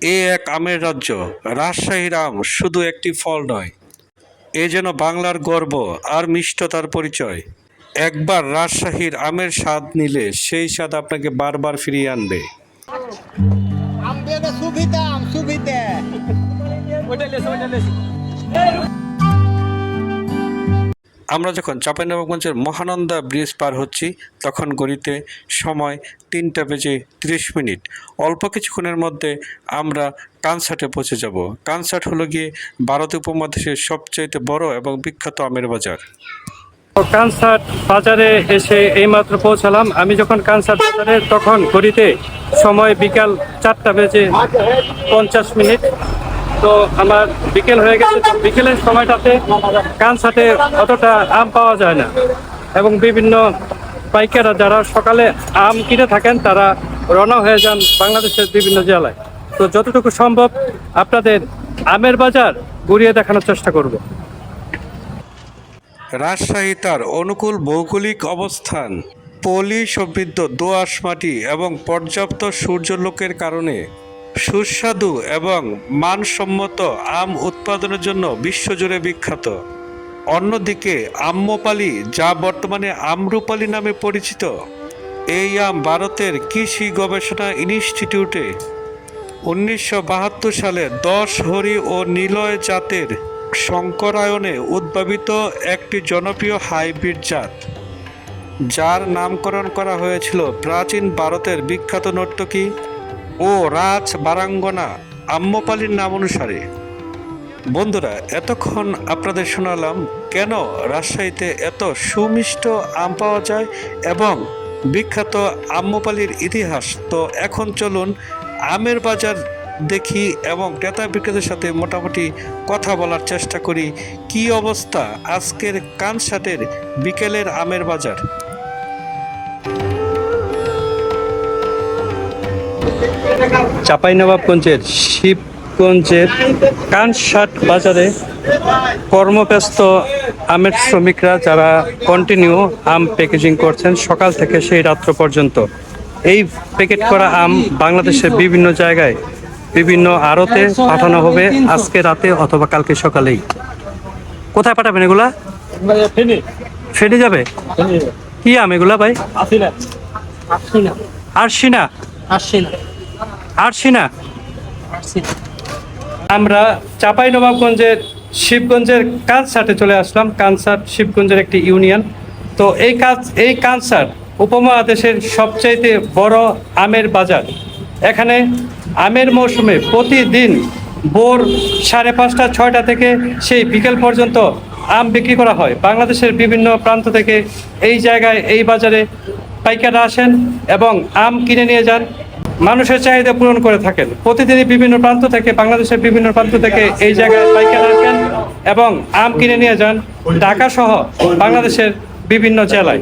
এ এক আমের রাজ্য। রাজশাহীর আম শুধু একটি ফল নয়, এ যেন বাংলার গর্ব আর মিষ্টতার পরিচয়। একবার রাজশাহীর আমের স্বাদ নিলে সেই স্বাদ আপনাকে বারবার ফিরিয়ে আনবে। আমরা যখন চাঁপাইনবাবগঞ্জের মহানন্দা ব্রিজ পার হচ্ছি, তখন ঘড়িতে সময় 3:30। অল্প কিছুক্ষণের মধ্যে আমরা কানসাটে পৌঁছে যাব। কানসাট হলো গিয়ে ভারত উপমহাদেশের সবচাইতে বড় এবং বিখ্যাত আমের বাজার। কানসাট বাজারে এসে এইমাত্র পৌঁছালাম। আমি যখন কানসাট বাজারে, তখন ঘড়িতে সময় বিকাল 4:50। তো আমার বিকেল হয়ে গেছে। তো বিকেলের সময়টাতে কানসাটে অতটা আম পাওয়া যায় না, এবং বিভিন্ন পাইকাররা যারা সকালে আম কিনে থাকেন তারা রওনা হয়ে যান বাংলাদেশের বিভিন্ন জেলায়। তো যতটুকু সম্ভব আপনাদের আমের বাজার ঘুরিয়ে দেখানোর চেষ্টা করব। রাজশাহী তার অনুকূল ভৌগোলিক অবস্থান, পলি সমৃদ্ধ দোআঁশ মাটি এবং পর্যাপ্ত সূর্যালোকের কারণে সুস্বাদু এবং মানসম্মত আম উৎপাদনের জন্য বিশ্বজুড়ে বিখ্যাত। অন্যদিকে আম্রপালি, যা বর্তমানে আম্রপালি নামে পরিচিত, এই আম ভারতের কৃষি গবেষণা ইনস্টিটিউটে 1972 সালে 10 হরি ও নিলয় জাতের শঙ্করায়নে উদ্ভাবিত একটি জনপ্রিয় হাইব্রিড জাত, যার নামকরণ করা হয়েছিল প্রাচীন ভারতের বিখ্যাত নর্তকী ও রাজ বারাঙ্গনা আম্রপালির নাম অনুসারে। বন্ধুরা, এতক্ষণ আপনাদের শোনালাম কেন রাজশাহীতে এত সুমিষ্ট আম পাওয়া যায় এবং বিখ্যাত আম্রপালির ইতিহাস। তো এখন চলুন আমের বাজার দেখি এবং ক্রেতা বিক্রেতার সাথে মোটামুটি কথা বলার চেষ্টা করি। কি অবস্থা আজকের কানসাটের বিকেলের আমের বাজার। চাঁপাইনবাবগঞ্জের শিবগঞ্জের কানসাট বাজারে কর্মব্যস্ত আমের শ্রমিকরা, যারা কন্টিনিউ আম প্যাকেজিং করছেন সকাল থেকে সেই রাত্র পর্যন্ত। এই প্যাকেট করা আম বাংলাদেশের বিভিন্ন জায়গায় বিভিন্ন আড়তে পাঠানো হবে আজকে রাতে অথবা কালকে সকালেই। কোথায় পাঠাবেন এগুলা? ফেটে যাবে। কি আম এগুলা ভাই? আরশিনা। আমরা চাঁপাইনবাবগঞ্জের শিবগঞ্জের কানসাটে চলে আসলাম। কানসাট শিবগঞ্জের একটি ইউনিয়ন। তো এই কানসাট উপমহাদেশের সবচাইতে বড় আমের বাজার। এখানে আমের মৌসুমে প্রতিদিন ভোর 5:30 6টা থেকে সেই বিকেল পর্যন্ত আম বিক্রি করা হয়। বাংলাদেশের বিভিন্ন প্রান্ত থেকে এই জায়গায়, এই বাজারে পাইকাররা আসেন এবং আম কিনে নিয়ে যান, মানুষের চাহিদা পূরণ করে থাকেন। প্রতিদিনই বিভিন্ন প্রান্ত থেকে, বাংলাদেশের বিভিন্ন প্রান্ত থেকে এই জায়গায় পাইকাররা আসেন এবং আম কিনে নিয়ে যান ঢাকা সহ বাংলাদেশের বিভিন্ন জেলায়।